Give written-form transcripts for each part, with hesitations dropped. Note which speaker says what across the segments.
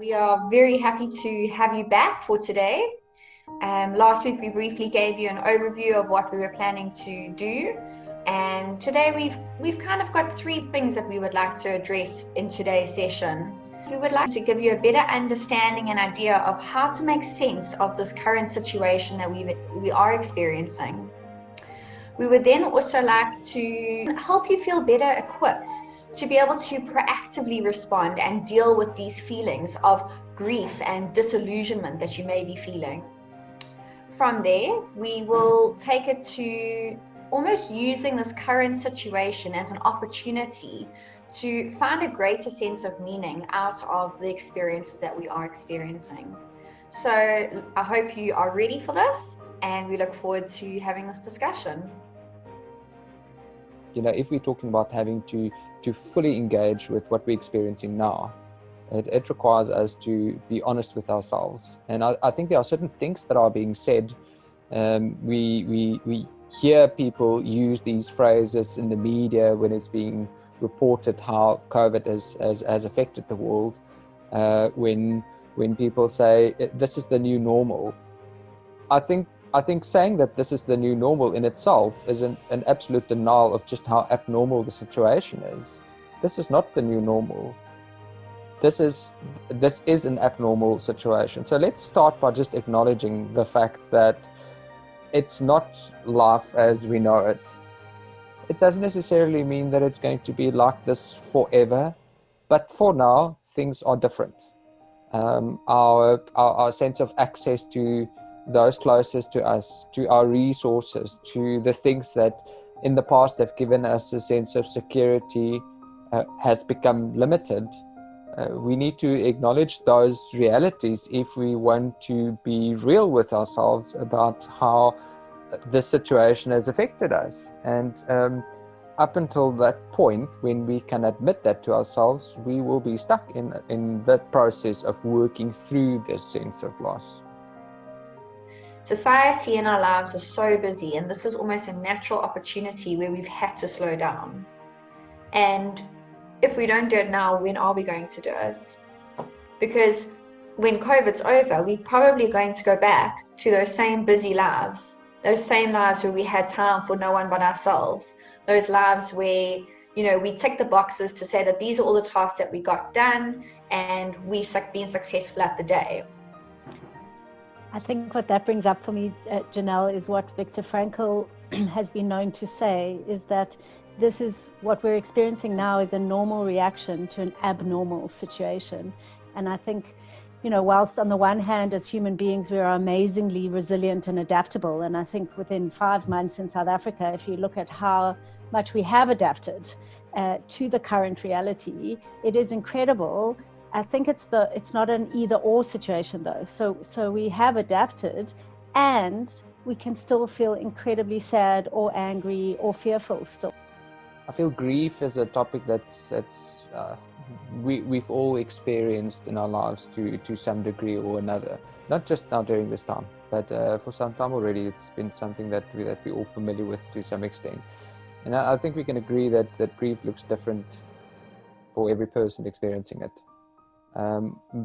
Speaker 1: We are very happy to have you back for today. Last week we briefly gave you an overview of what we were planning to do, and today we've kind of got three things that we would like to address in today's session. We would like to give you a better understanding and idea of how to make sense of this current situation that we are experiencing. We would then also like to help you feel better equipped to be able to proactively respond and deal with these feelings of grief and disillusionment that you may be feeling. From there, we will take it to almost using this current situation as an opportunity to find a greater sense of meaning out of the experiences that we are experiencing. So I hope you are ready for this, and we look forward to having this discussion.
Speaker 2: If we're talking about having to fully engage with what we're experiencing now, it requires us to be honest with ourselves. And I think there are certain things that are being said. We hear people use these phrases in the media when it's being reported how COVID has affected the world. When people say this is the new normal, I think saying that this is the new normal in itself is an absolute denial of just how abnormal the situation is. This is not the new normal. This is an abnormal situation. So let's start by just acknowledging the fact that it's not life as we know it. It doesn't necessarily mean that it's going to be like this forever, but for now, things are different. Our sense of access to those closest to us, to our resources, to the things that in the past have given us a sense of security has become limited. We need to acknowledge those realities if we want to be real with ourselves about how this situation has affected us. And up until that point, when we can admit that to ourselves, we will be stuck in that process of working through this sense of loss.
Speaker 1: Society and our lives are so busy, and this is almost a natural opportunity where we've had to slow down. And if we don't do it now, when are we going to do it? Because when COVID's over, we're probably going to go back to those same busy lives, those same lives where we had time for no one but ourselves, those lives where, we tick the boxes to say that these are all the tasks that we got done and we've been successful at the day.
Speaker 3: I think what that brings up for me, Janelle, is what Viktor Frankl has been known to say, is that this is what we're experiencing now is a normal reaction to an abnormal situation. And I think, whilst on the one hand, as human beings, we are amazingly resilient and adaptable. And I think within 5 months in South Africa, if you look at how much we have adapted to the current reality, it is incredible. I think it's not an either or situation though. So we have adapted, and we can still feel incredibly sad or angry or fearful still.
Speaker 2: I feel grief is a topic that's we've all experienced in our lives to some degree or another. Not just now during this time, but for some time already. It's been something that we're all familiar with to some extent. And I think we can agree that grief looks different for every person experiencing it.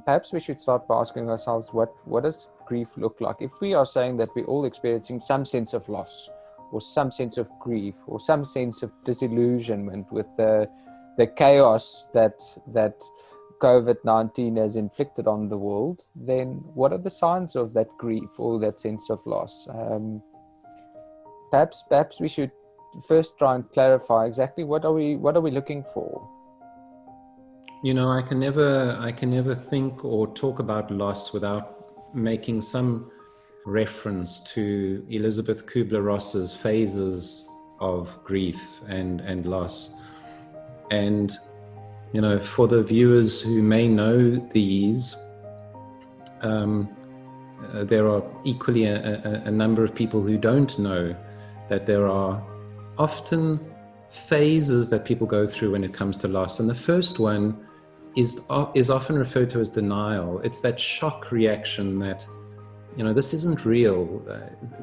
Speaker 2: Perhaps we should start by asking ourselves, what does grief look like? If we are saying that we're all experiencing some sense of loss, or some sense of grief, or some sense of disillusionment with the chaos that COVID-19 has inflicted on the world, then what are the signs of that grief or that sense of loss? Perhaps we should first try and clarify exactly what are we looking for.
Speaker 4: I can never think or talk about loss without making some reference to Elizabeth Kubler-Ross's phases of grief and loss. And, for the viewers who may know these, there are equally a number of people who don't know that there are often phases that people go through when it comes to loss. And the first one is often referred to as denial. It's that shock reaction that, this isn't real.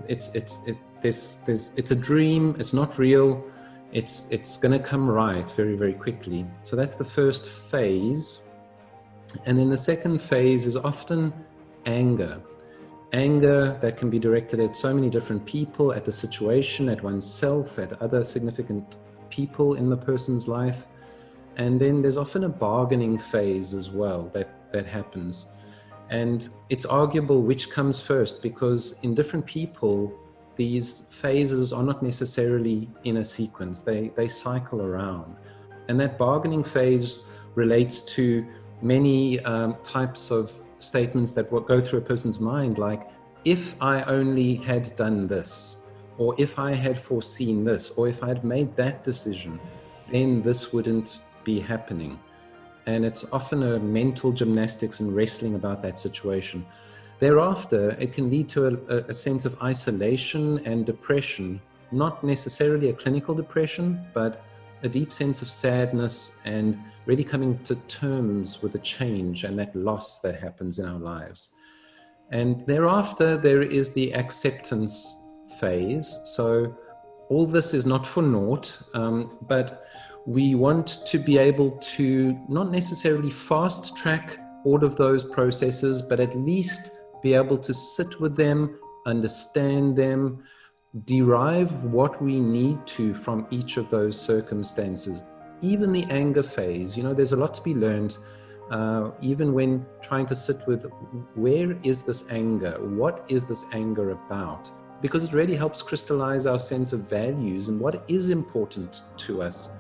Speaker 4: It's a dream. It's not real. It's going to come right very, very quickly. So that's the first phase. And then the second phase is often anger. Anger that can be directed at so many different people, at the situation, at oneself, at other significant people in the person's life. And then there's often a bargaining phase as well that happens. And it's arguable which comes first, because in different people, these phases are not necessarily in a sequence. They cycle around. And that bargaining phase relates to many types of statements that go through a person's mind, like, if I only had done this, or if I had foreseen this, or if I had made that decision, then this wouldn't be happening. And it's often a mental gymnastics and wrestling about that situation. Thereafter, it can lead to a sense of isolation and depression, not necessarily a clinical depression, but a deep sense of sadness and really coming to terms with the change and that loss that happens in our lives. And thereafter, there is the acceptance phase. So all this is not for naught, but we want to be able to not necessarily fast track all of those processes, but at least be able to sit with them, understand them, derive what we need to from each of those circumstances. Even the anger phase, there's a lot to be learned, even when trying to sit with, where is this anger? What is this anger about? Because it really helps crystallize our sense of values and what is important to us.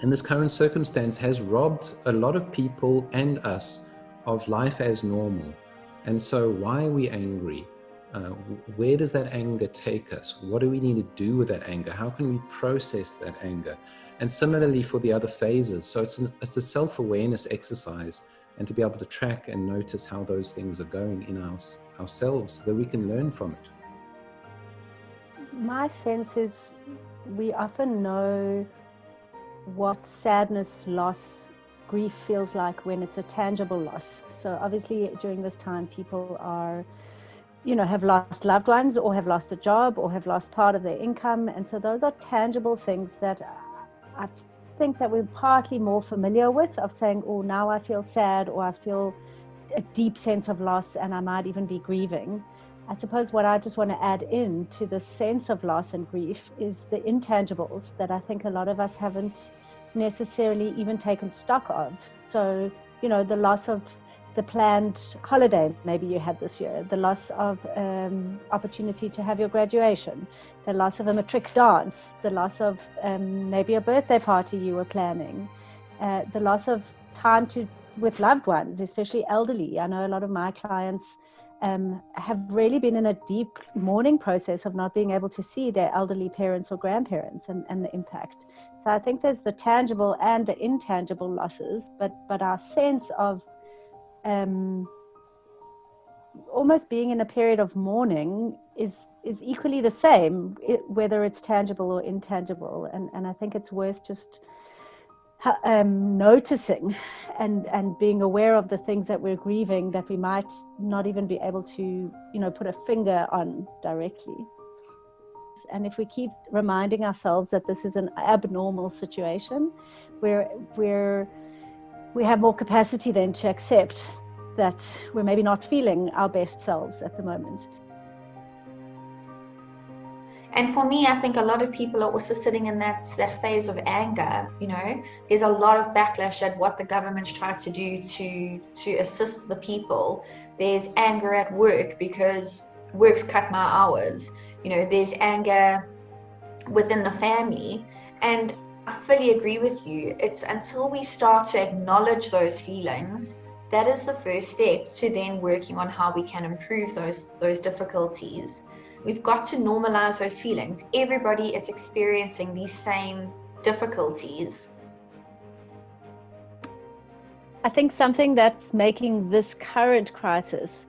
Speaker 4: And this current circumstance has robbed a lot of people and us of life as normal. And so why are we angry? Where does that anger take us? What do we need to do with that anger? How can we process that anger? And similarly for the other phases. So it's a self-awareness exercise, and to be able to track and notice how those things are going in ourselves so that we can learn from it.
Speaker 3: My sense is we often know what sadness, loss, grief feels like when it's a tangible loss. So obviously during this time, people are, have lost loved ones, or have lost a job, or have lost part of their income. And so those are tangible things that I think that we're partly more familiar with, of saying, oh, now I feel sad, or I feel a deep sense of loss, and I might even be grieving. I suppose what I just want to add in to the sense of loss and grief is the intangibles that I think a lot of us haven't necessarily even taken stock of. So, the loss of the planned holiday maybe you had this year, the loss of opportunity to have your graduation, the loss of a matric dance, the loss of maybe a birthday party you were planning, the loss of time with loved ones, especially elderly. I know a lot of my clients have really been in a deep mourning process of not being able to see their elderly parents or grandparents, and the impact. So I think there's the tangible and the intangible losses, but our sense of almost being in a period of mourning is equally the same, whether it's tangible or intangible. And I think it's worth just noticing and being aware of the things that we're grieving that we might not even be able to, put a finger on directly. And if we keep reminding ourselves that this is an abnormal situation, where we have more capacity then to accept that we're maybe not feeling our best selves at the moment.
Speaker 1: And for me, I think a lot of people are also sitting in that phase of anger. There's a lot of backlash at what the government's tried to do to assist the people. There's anger at work because work's cut my hours. There's anger within the family. And I fully agree with you. It's until we start to acknowledge those feelings, that is the first step to then working on how we can improve those difficulties. We've got to normalize those feelings. Everybody is experiencing these same difficulties.
Speaker 3: I think something that's making this current crisis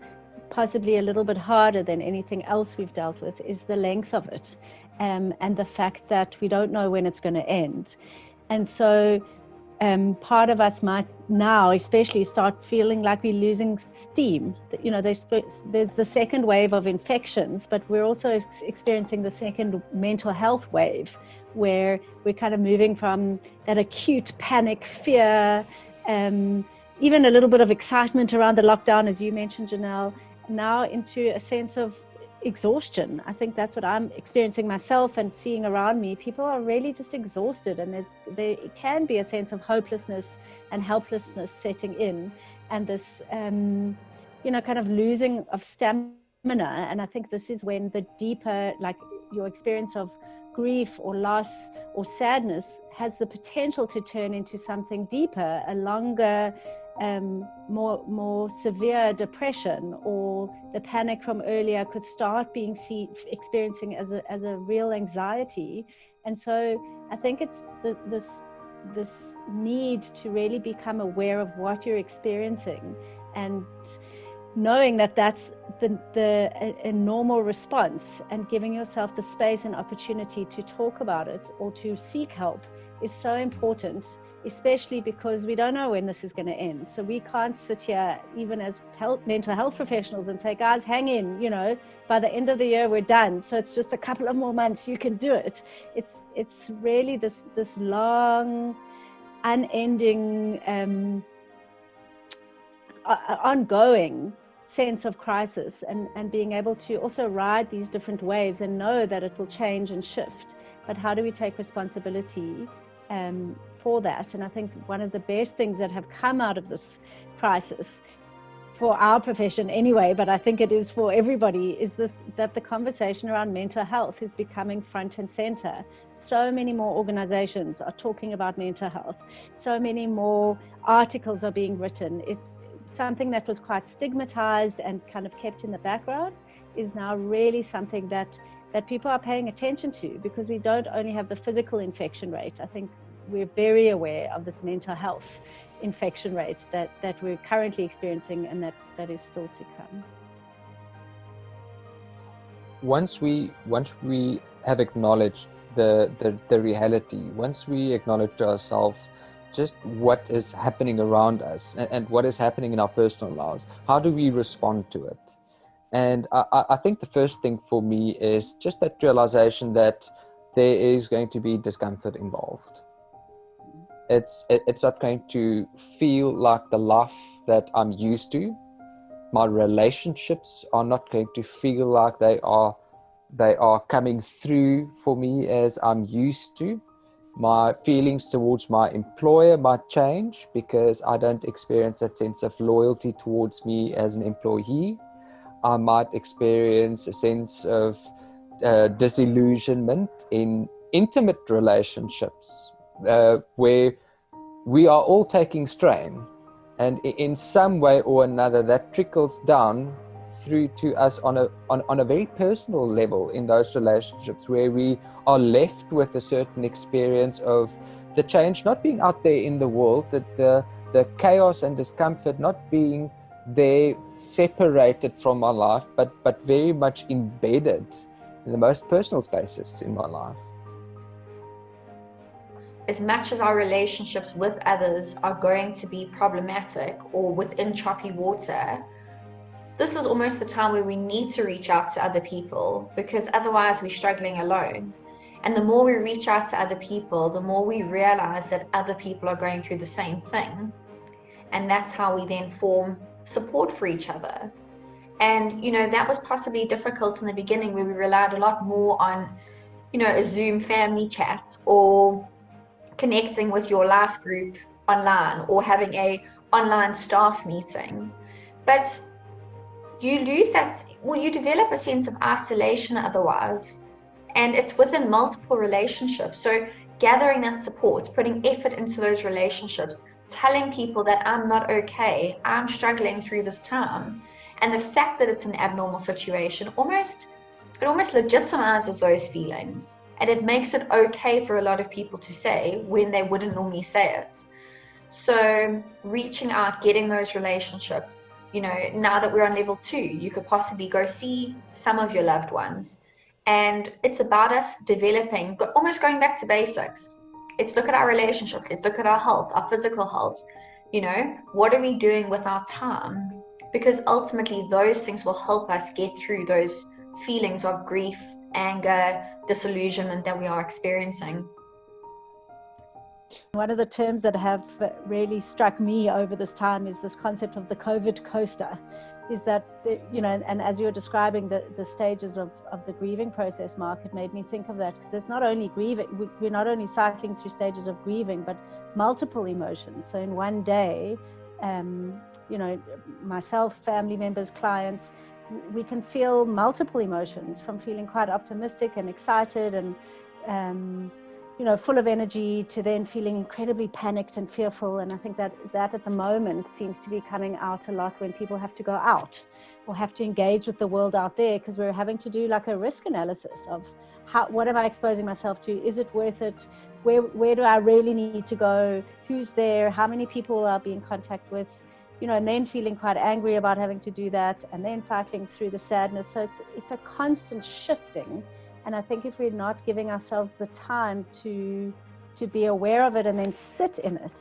Speaker 3: possibly a little bit harder than anything else we've dealt with is the length of it, and the fact that we don't know when it's going to end. And so part of us might now especially start feeling like we're losing steam. There's the second wave of infections, but we're also experiencing the second mental health wave, where we're kind of moving from that acute panic, fear, even a little bit of excitement around the lockdown, as you mentioned, Janelle, now into a sense of exhaustion. I think that's what I'm experiencing myself and seeing around me. People are really just exhausted, and there can be a sense of hopelessness and helplessness setting in, and this kind of losing of stamina. And I think this is when the deeper, like your experience of grief or loss or sadness has the potential to turn into something deeper, a longer, more severe depression, or the panic from earlier could start being experiencing as a real anxiety. And so I think it's this need to really become aware of what you're experiencing, and knowing that that's a normal response, and giving yourself the space and opportunity to talk about it or to seek help is so important, especially because we don't know when this is going to end. So we can't sit here, even as mental health professionals, and say, guys, hang in, by the end of the year, we're done. So it's just a couple of more months, you can do it. It's really this long, unending, ongoing sense of crisis, and being able to also ride these different waves and know that it will change and shift. But how do we take responsibility for that? And I think one of the best things that have come out of this crisis, for our profession anyway, but I think it is for everybody, is that the conversation around mental health is becoming front and center. So many more organizations are talking about mental health. So many more articles are being written. It's something that was quite stigmatized and kind of kept in the background is now really something that people are paying attention to, because we don't only have the physical infection rate. I think we're very aware of this mental health infection rate that we're currently experiencing, and that is still to come.
Speaker 2: Once we have acknowledged the reality, once we acknowledge to ourselves just what is happening around us and what is happening in our personal lives, how do we respond to it? And I think the first thing for me is just that realization that there is going to be discomfort involved. It's not going to feel like the life that I'm used to. My relationships are not going to feel like they are coming through for me as I'm used to. My feelings towards my employer might change because I don't experience that sense of loyalty towards me as an employee. I might experience a sense of disillusionment in intimate relationships where we are all taking strain, and in some way or another that trickles down through to us on a very personal level in those relationships, where we are left with a certain experience of the change not being out there in the world, that the chaos and discomfort not being there separated from my life, but very much embedded in the most personal spaces in my life.
Speaker 1: As much as our relationships with others are going to be problematic or within choppy water, this is almost the time where we need to reach out to other people, because otherwise we're struggling alone. And the more we reach out to other people, the more we realize that other people are going through the same thing. And that's how we then form support for each other. And, that was possibly difficult in the beginning, where we relied a lot more on, a Zoom family chat, or connecting with your life group online, or having a online staff meeting. But you lose that, you develop a sense of isolation otherwise, and it's within multiple relationships. So gathering that support, putting effort into those relationships, telling people that I'm not okay, I'm struggling through this time, and the fact that it's an abnormal situation almost legitimizes those feelings, and it makes it okay for a lot of people to say when they wouldn't normally say it. So reaching out, getting those relationships, now that we're on level 2, you could possibly go see some of your loved ones. And it's about us developing, almost going back to basics. Let's look at our relationships. Let's look at our health, our physical health. What are we doing with our time? Because ultimately those things will help us get through those feelings of grief, anger, disillusionment that we are experiencing.
Speaker 3: One of the terms that have really struck me over this time is this concept of the COVID coaster. Is that, and as you're describing the stages of the grieving process, Mark, it made me think of that, because it's not only grieving, we're not only cycling through stages of grieving, but multiple emotions. So in one day, myself, family members, clients, we can feel multiple emotions, from feeling quite optimistic and excited and full of energy, to then feeling incredibly panicked and fearful. And I think that at the moment seems to be coming out a lot when people have to go out or have to engage with the world out there, because we're having to do like a risk analysis of what am I exposing myself to? Is it worth it? Where do I really need to go? Who's there? How many people will I be in contact with? And then feeling quite angry about having to do that, and then cycling through the sadness. So it's a constant shifting. And I think if we're not giving ourselves the time to be aware of it and then sit in it,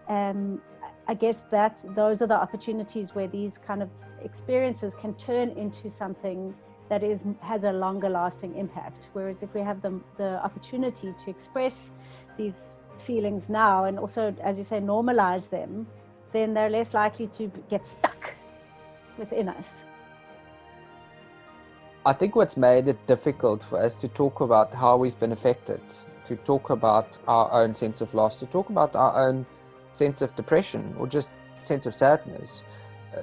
Speaker 3: I guess those are the opportunities where these kind of experiences can turn into something that has a longer lasting impact. Whereas if we have the opportunity to express these feelings now, and also, as you say, normalize them, then they're less likely to get stuck within us.
Speaker 2: I think what's made it difficult for us to talk about how we've been affected, to talk about our own sense of loss, to talk about our own sense of depression or just sense of sadness,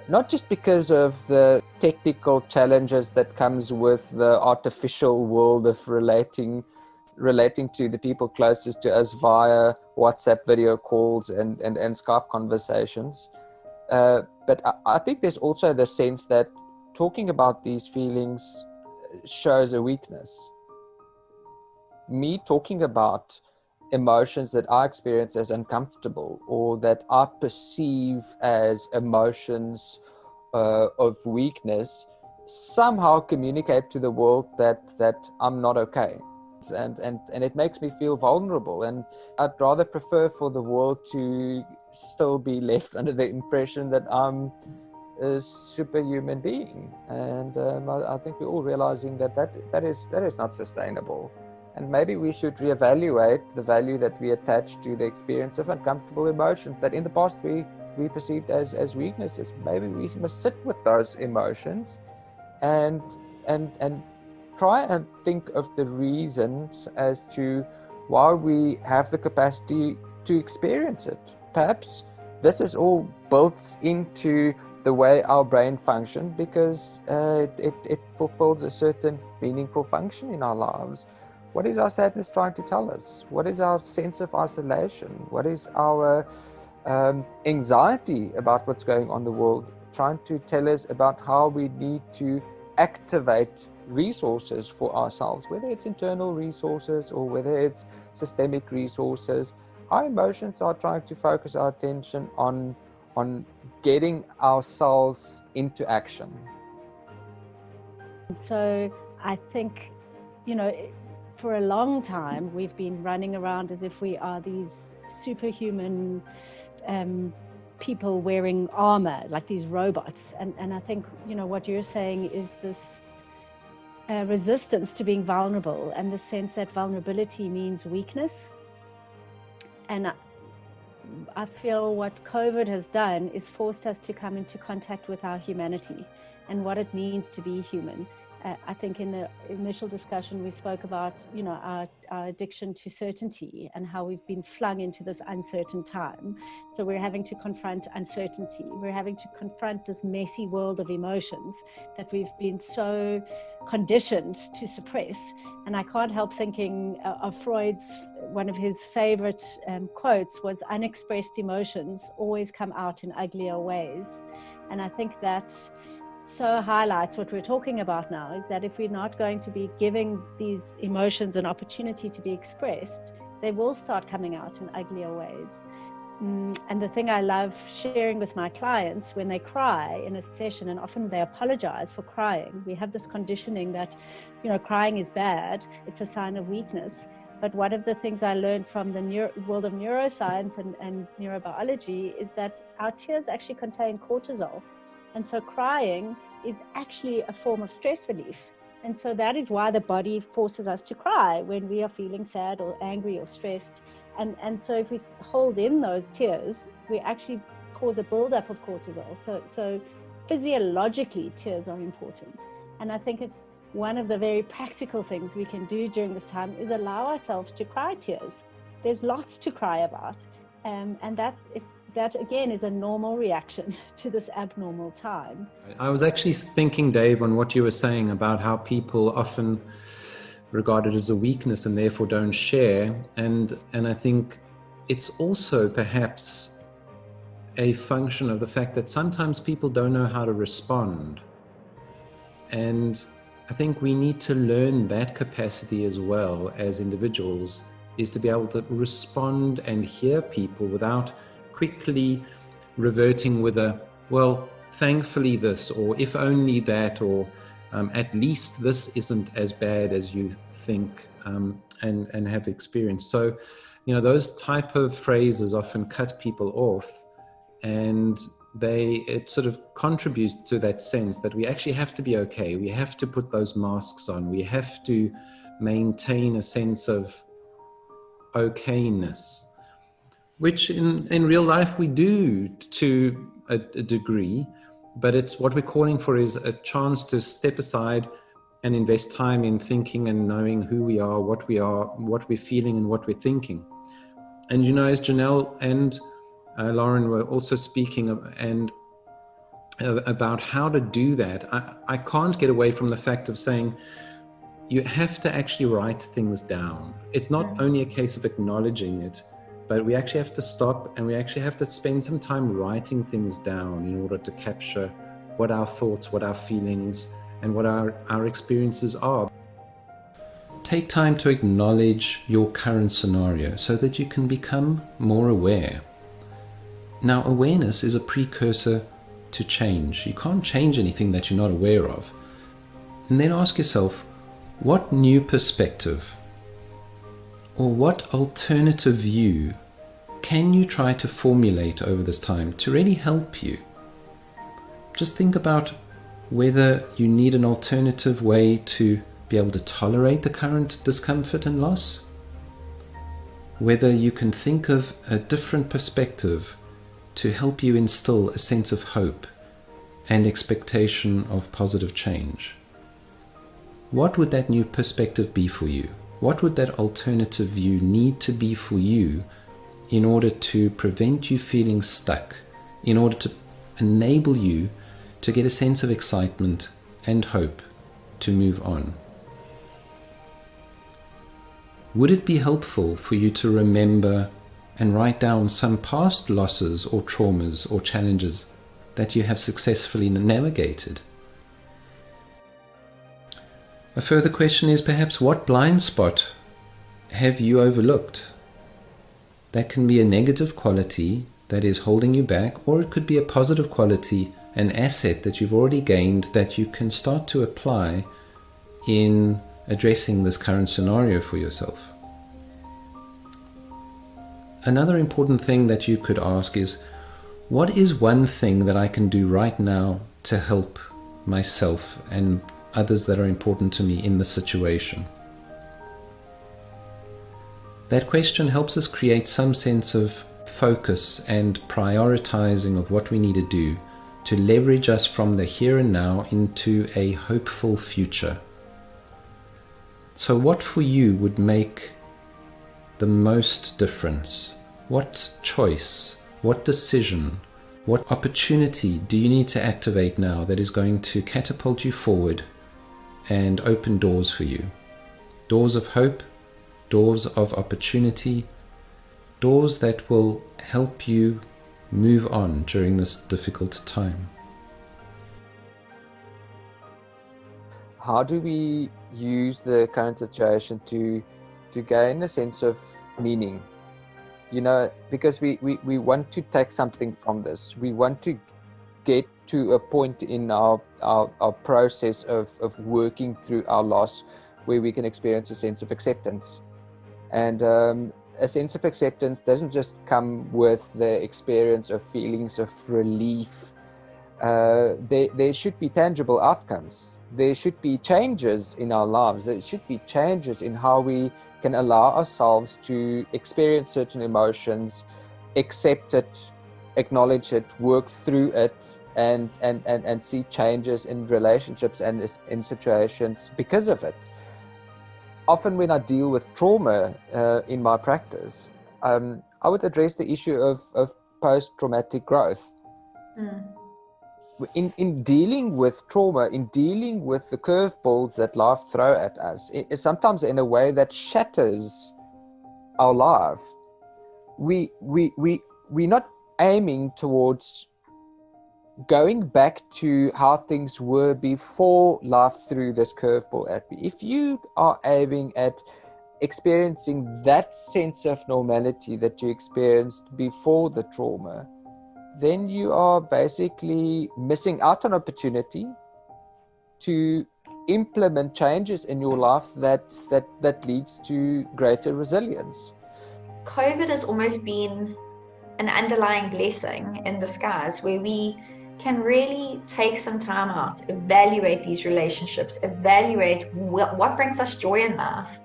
Speaker 2: not just because of the technical challenges that comes with the artificial world of relating to the people closest to us via WhatsApp video calls and Skype conversations. But I think there's also the sense that talking about these feelings shows a weakness. Me talking about emotions that I experience as uncomfortable, or that I perceive as emotions of weakness, somehow communicate to the world that I'm not okay. And it makes me feel vulnerable, and I'd rather prefer for the world to still be left under the impression that I'm a superhuman being. And I think we're all realizing that is not sustainable, and maybe we should reevaluate the value that we attach to the experience of uncomfortable emotions that in the past we perceived as weaknesses. Maybe we must sit with those emotions and try and think of the reasons as to why we have the capacity to experience it. Perhaps this is all built into the way our brain functions because it fulfills a certain meaningful function in our lives. What is our sadness trying to tell us? What is our sense of isolation? What is our anxiety about what's going on in the world trying to tell us about how we need to activate resources for ourselves, whether it's internal resources or whether it's systemic resources? Our emotions are trying to focus our attention on getting ourselves into action.
Speaker 3: So I think, for a long time we've been running around as if we are these superhuman people wearing armor, like these robots. And I think, what you're saying is this resistance to being vulnerable, and the sense that vulnerability means weakness. And I feel what COVID has done is forced us to come into contact with our humanity and what it means to be human. I think in the initial discussion we spoke about, our addiction to certainty and how we've been flung into this uncertain time. So we're having to confront uncertainty. We're having to confront this messy world of emotions that we've been so conditioned to suppress. And I can't help thinking of Freud's, one of his favorite quotes was, "Unexpressed emotions always come out in uglier ways." And I think that so highlights what we're talking about now, is that if we're not going to be giving these emotions an opportunity to be expressed, they will start coming out in uglier ways. And the thing I love sharing with my clients when they cry in a session, and often they apologize for crying. We have this conditioning that, crying is bad, it's a sign of weakness. But one of the things I learned from the world of neuroscience and neurobiology is that our tears actually contain cortisol. And so crying is actually a form of stress relief. And so that is why the body forces us to cry when we are feeling sad or angry or stressed. And so if we hold in those tears, we actually cause a buildup of cortisol. So physiologically, tears are important. And I think it's one of the very practical things we can do during this time is allow ourselves to cry tears. There's lots to cry about. And that again is a normal reaction to this abnormal time.
Speaker 4: I was actually thinking, Dave, on what you were saying about how people often regard it as a weakness and therefore don't share. And I think it's also perhaps a function of the fact that sometimes people don't know how to respond. And I think we need to learn that capacity as well as individuals, is to be able to respond and hear people without quickly reverting with a, well, thankfully this, or if only that, or at least this isn't as bad as you think and have experienced. So, those type of phrases often cut people off, and it sort of contributes to that sense that we actually have to be okay. We have to put those masks on. We have to maintain a sense of okayness, which in real life we do to a degree, but it's what we're calling for is a chance to step aside and invest time in thinking and knowing who we are, what we're feeling and what we're thinking. And as Janelle and Lauren were also speaking about how to do that, I can't get away from the fact of saying you have to actually write things down. It's not only a case of acknowledging it, but we actually have to stop and we actually have to spend some time writing things down in order to capture what our thoughts, what our feelings, and what our experiences are. Take time to acknowledge your current scenario so that you can become more aware. Now, awareness is a precursor to change. You can't change anything that you're not aware of. And then ask yourself, what new perspective or what alternative view can you try to formulate over this time to really help you? Just think about whether you need an alternative way to be able to tolerate the current discomfort and loss, whether you can think of a different perspective to help you instill a sense of hope and expectation of positive change. What would that new perspective be for you? What would that alternative view need to be for you in order to prevent you feeling stuck, in order to enable you to get a sense of excitement and hope to move on? Would it be helpful for you to remember and write down some past losses or traumas or challenges that you have successfully navigated? A further question is perhaps, what blind spot have you overlooked? That can be a negative quality that is holding you back, or it could be a positive quality, an asset that you've already gained that you can start to apply in addressing this current scenario for yourself. Another important thing that you could ask is, what is one thing that I can do right now to help myself and others that are important to me in this situation? That question helps us create some sense of focus and prioritizing of what we need to do to leverage us from the here and now into a hopeful future. So what for you would make the most difference? What choice, what decision, what opportunity do you need to activate now that is going to catapult you forward and open doors for you? Doors of hope, doors of opportunity, doors that will help you move on during this difficult time.
Speaker 2: How do we use the current situation to gain a sense of meaning? Because we want to take something from this. We want to get to a point in our process of working through our loss where we can experience a sense of acceptance. And a sense of acceptance doesn't just come with the experience of feelings of relief. There should be tangible outcomes. There should be changes in our lives. There should be changes in how we can allow ourselves to experience certain emotions, accept it, acknowledge it, work through it, and see changes in relationships and in situations because of it. Often when I deal with trauma in my practice, I would address the issue of post-traumatic growth. In dealing with trauma, in dealing with the curveballs that life throw at us, sometimes in a way that shatters our life, we're not aiming towards going back to how things were before life threw this curveball at me. If you are aiming at experiencing that sense of normality that you experienced before the trauma, then you are basically missing out on opportunity to implement changes in your life that leads to greater resilience.
Speaker 1: COVID has almost been an underlying blessing in disguise, where we can really take some time out, evaluate these relationships, evaluate what brings us joy in life.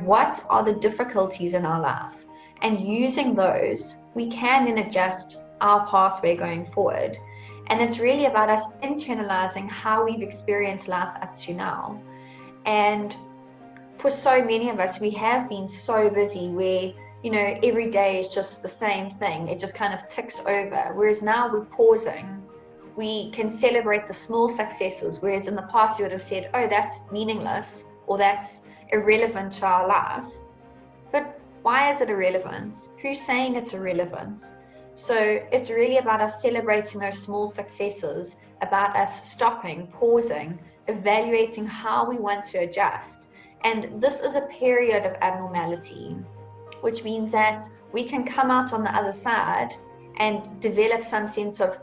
Speaker 1: What are the difficulties in our life? And using those, we can then adjust our pathway going forward. And it's really about us internalizing how we've experienced life up to now. And for so many of us, we have been so busy where, every day is just the same thing. It just kind of ticks over. Whereas now we're pausing. We can celebrate the small successes. Whereas in the past, you would have said, oh, that's meaningless, or that's irrelevant to our life. But why is it irrelevant? Who's saying it's irrelevant? So it's really about us celebrating those small successes, about us stopping, pausing, evaluating how we want to adjust. And this is a period of abnormality, which means that we can come out on the other side and develop some sense of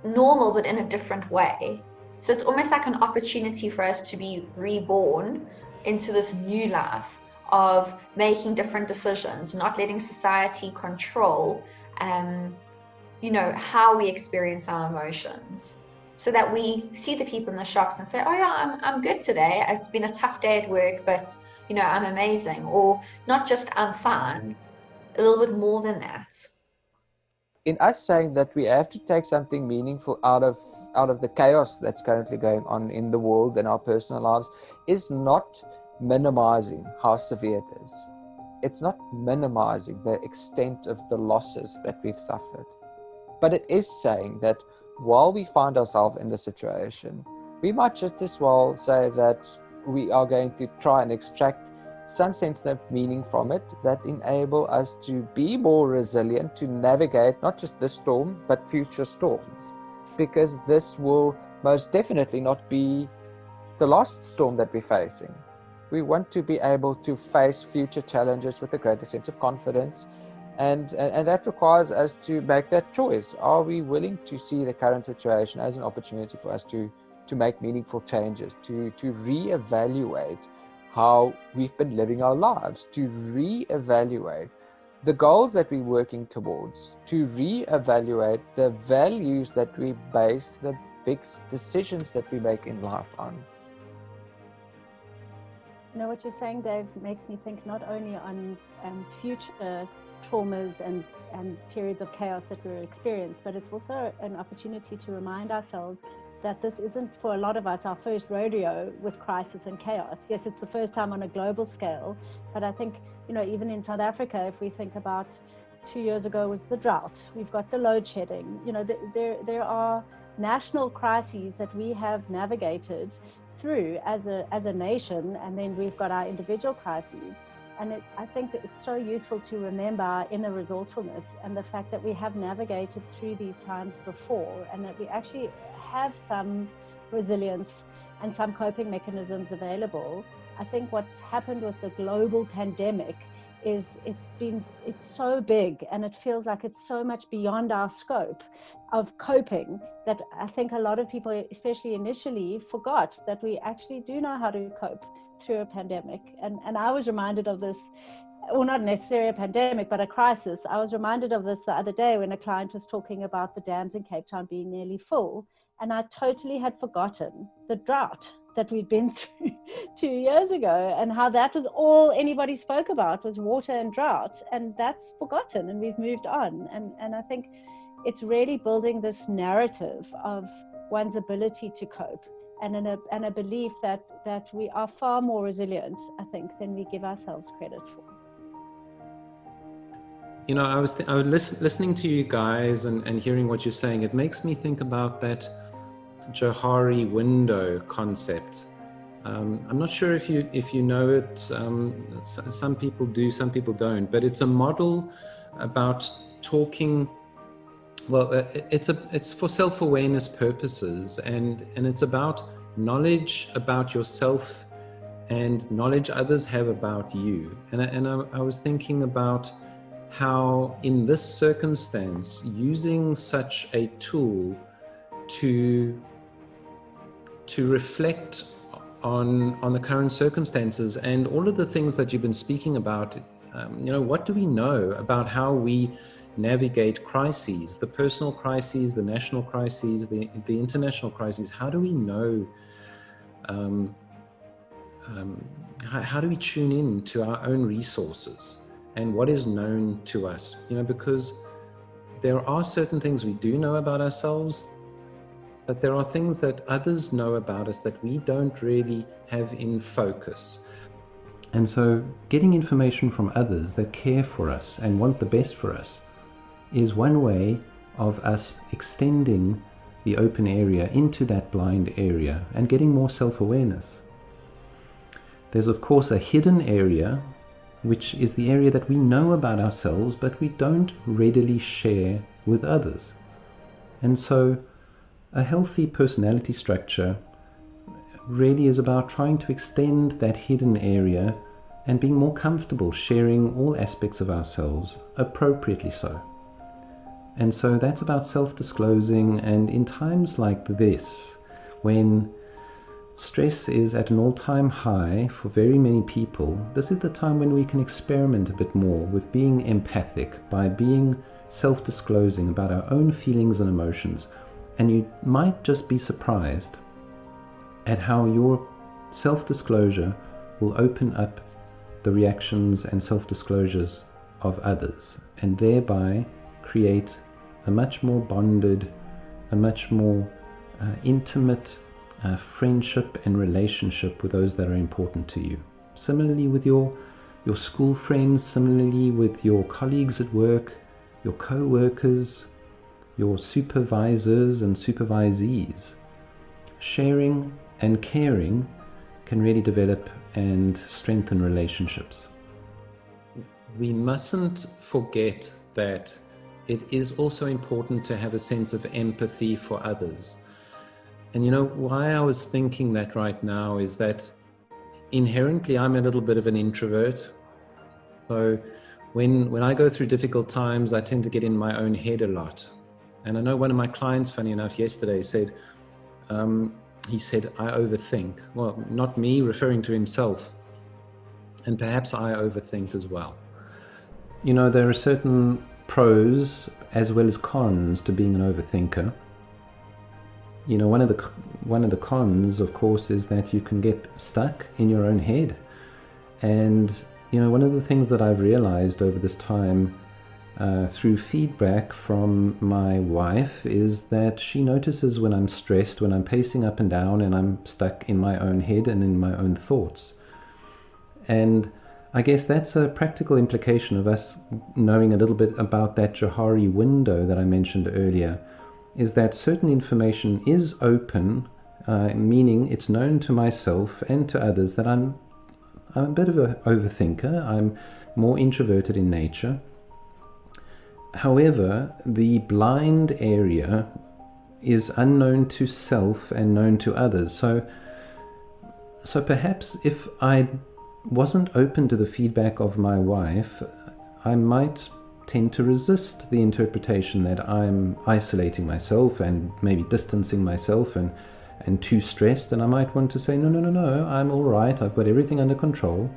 Speaker 1: normal, but in a different way. So it's almost like an opportunity for us to be reborn into this new life of making different decisions, not letting society control, how we experience our emotions. So that we see the people in the shops and say, oh yeah, I'm good today. It's been a tough day at work, but I'm amazing. Or not just I'm fine, a little bit more than that.
Speaker 2: In us saying that we have to take something meaningful out of the chaos that's currently going on in the world and our personal lives is not minimizing how severe it is. It's not minimizing the extent of the losses that we've suffered. But it is saying that while we find ourselves in the situation, we might just as well say that we are going to try and extract some sense of meaning from it that enable us to be more resilient, to navigate not just this storm, but future storms. Because this will most definitely not be the last storm that we're facing. We want to be able to face future challenges with a greater sense of confidence. And that requires us to make that choice. Are we willing to see the current situation as an opportunity for us to make meaningful changes, to reevaluate how we've been living our lives, to reevaluate the goals that we're working towards, to reevaluate the values that we base the big decisions that we make in life on?
Speaker 3: What you're saying, Dave, makes me think not only on future traumas and periods of chaos that we'll experience, but it's also an opportunity to remind ourselves that this isn't, for a lot of us, our first rodeo with crisis and chaos. Yes, it's the first time on a global scale, but I think, even in South Africa, if we think about 2 years ago was the drought, we've got the load shedding, there are national crises that we have navigated through as a nation, and then we've got our individual crises. And I think that it's so useful to remember our inner resourcefulness and the fact that we have navigated through these times before, and that we actually have some resilience and some coping mechanisms available. I think what's happened with the global pandemic is it's so big, and it feels like it's so much beyond our scope of coping, that I think a lot of people, especially initially, forgot that we actually do know how to cope through a pandemic. And I was reminded of this, well, not necessarily a pandemic, but a crisis. I was reminded of this the other day when a client was talking about the dams in Cape Town being nearly full, and I totally had forgotten the drought that we'd been through 2 years ago, and how that was all anybody spoke about was water and drought, and that's forgotten, and we've moved on. And I think it's really building this narrative of one's ability to cope, and a belief that we are far more resilient, I think, than we give ourselves credit for.
Speaker 4: You know, I was listening to you guys and hearing what you're saying. It makes me think about that Johari window concept. I'm not sure if you know it. Some people do, some people don't. But it's a model about talking. Well, it's for self-awareness purposes, and it's about knowledge about yourself and knowledge others have about you. And I was thinking about how in this circumstance, using such a tool to reflect on the current circumstances and all of the things that you've been speaking about, you know, what do we know about how we navigate crises, the personal crises, the national crises, the international crises? How do we know, how do we tune in to our own resources and what is known to us? You know, because there are certain things we do know about ourselves, but there are things that others know about us that we don't really have in focus. And so getting information from others that care for us and want the best for us is one way of us extending the open area into that blind area and getting more self-awareness. There's of course a hidden area, which is the area that we know about ourselves, but we don't readily share with others. And so a healthy personality structure really is about trying to extend that hidden area and being more comfortable sharing all aspects of ourselves, appropriately so. And so that's about self-disclosing, and in times like this, when stress is at an all-time high for very many people, this is the time when we can experiment a bit more with being empathic by being self-disclosing about our own feelings and emotions. And you might just be surprised at how your self-disclosure will open up the reactions and self-disclosures of others, and thereby create a much more bonded, a much more intimate friendship and relationship with those that are important to you. Similarly with your school friends, similarly with your colleagues at work, your co-workers, your supervisors and supervisees. Sharing and caring can really develop and strengthen relationships. We mustn't forget that it is also important to have a sense of empathy for others. And you know, why I was thinking that right now is that inherently I'm a little bit of an introvert. So when I go through difficult times, I tend to get in my own head a lot. And I know one of my clients, funny enough, yesterday said, he said, I overthink. Well, not me, referring to himself. And perhaps I overthink as well. You know, there are certain pros as well as cons to being an overthinker. You know, one of the cons, of course, is that you can get stuck in your own head. And, you know, one of the things that I've realized over this time through feedback from my wife is that she notices when I'm stressed, when I'm pacing up and down and I'm stuck in my own head and in my own thoughts. And I guess that's a practical implication of us knowing a little bit about that Johari window that I mentioned earlier, is that certain information is open, meaning it's known to myself and to others that I'm a bit of an overthinker, I'm more introverted in nature. However, the blind area is unknown to self and known to others. So perhaps if I wasn't open to the feedback of my wife, I might tend to resist the interpretation that I'm isolating myself and maybe distancing myself and too stressed, and I might want to say, no, I'm all right, I've got everything under control.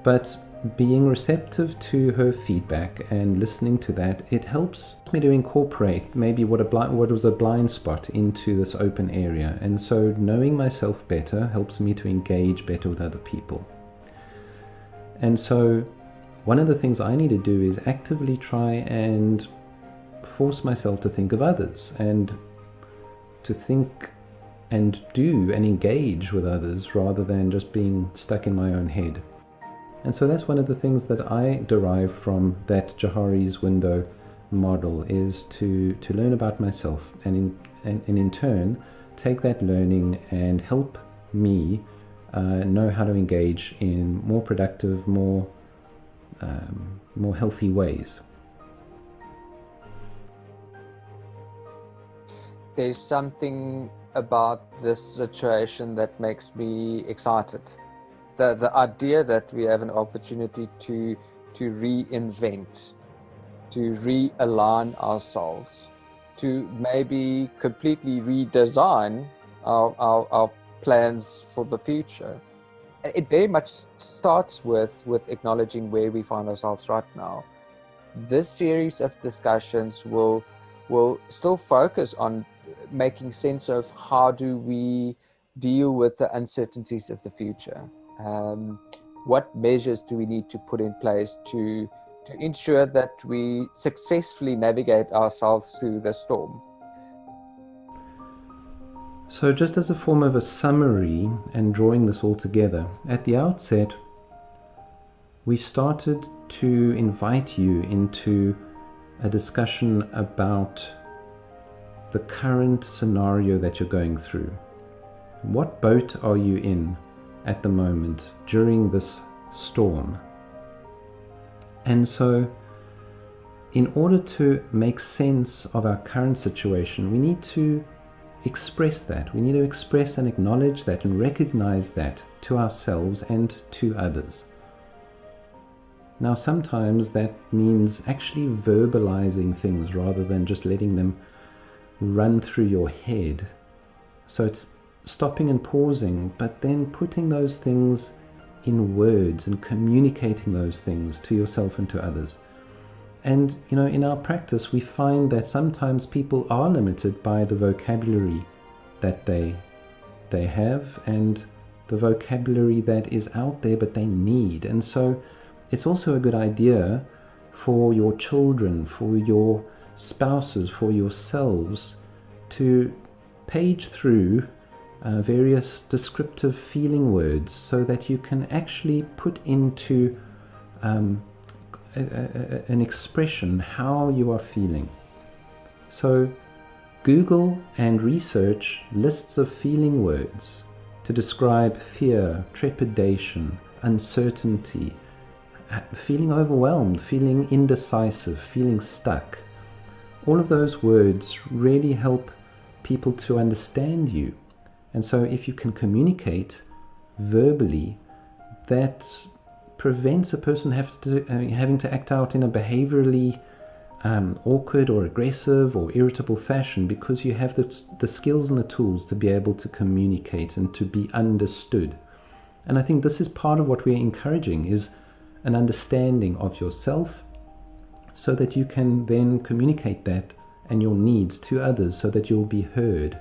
Speaker 4: But being receptive to her feedback and listening to that, it helps me to incorporate maybe what was a blind spot into this open area. And so knowing myself better helps me to engage better with other people. And so one of the things I need to do is actively try and force myself to think of others, and to think and do and engage with others rather than just being stuck in my own head. And so that's one of the things that I derive from that Johari's window model, is to learn about myself, and in turn take that learning and help me know how to engage in more productive, more healthy ways.
Speaker 2: There's something about this situation that makes me excited. The idea that we have an opportunity to reinvent, to realign ourselves, to maybe completely redesign our plans for the future. It very much starts with acknowledging where we find ourselves right now. This series of discussions will still focus on making sense of how do we deal with the uncertainties of the future. What measures do we need to put in place to ensure that we successfully navigate ourselves through the storm?
Speaker 4: So just as a form of a summary and drawing this all together, at the outset, we started to invite you into a discussion about the current scenario that you're going through. What boat are you in at the moment during this storm? And so, in order to make sense of our current situation, we need to express that. We need to express and acknowledge that and recognize that to ourselves and to others. Now, sometimes that means actually verbalizing things rather than just letting them run through your head. So it's stopping and pausing, but then putting those things in words and communicating those things to yourself and to others. And in our practice, we find that sometimes people are limited by the vocabulary that they have, and the vocabulary that is out there but they need. And so it's also a good idea for your children, for your spouses, for yourselves, to page through various descriptive feeling words so that you can actually put into an expression how you are feeling. So Google and research lists of feeling words to describe fear, trepidation, uncertainty, feeling overwhelmed, feeling indecisive, feeling stuck. All of those words really help people to understand you. And so if you can communicate verbally, that prevents a person having to act out in a behaviorally awkward or aggressive or irritable fashion, because you have the skills and the tools to be able to communicate and to be understood. And I think this is part of what we're encouraging, is an understanding of yourself, so that you can then communicate that and your needs to others so that you'll be heard.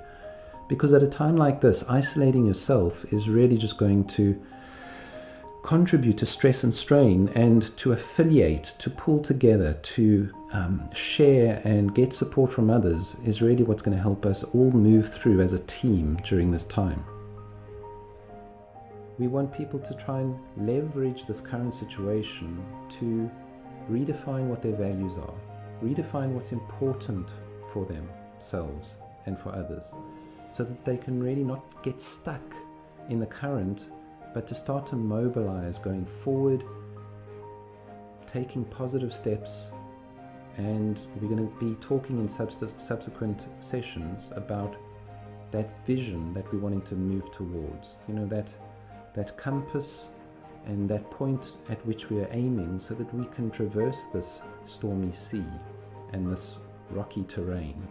Speaker 4: Because at a time like this, isolating yourself is really just going to contribute to stress and strain, and to affiliate, to pull together, to share and get support from others is really what's going to help us all move through as a team during this time. We want people to try and leverage this current situation to redefine what their values are, redefine what's important for themselves and for others, so that they can really not get stuck in the current, but to start to mobilize going forward, taking positive steps. And we're going to be talking in subsequent sessions about that vision that we're wanting to move towards, that compass and that point at which we are aiming, so that we can traverse this stormy sea and this rocky terrain.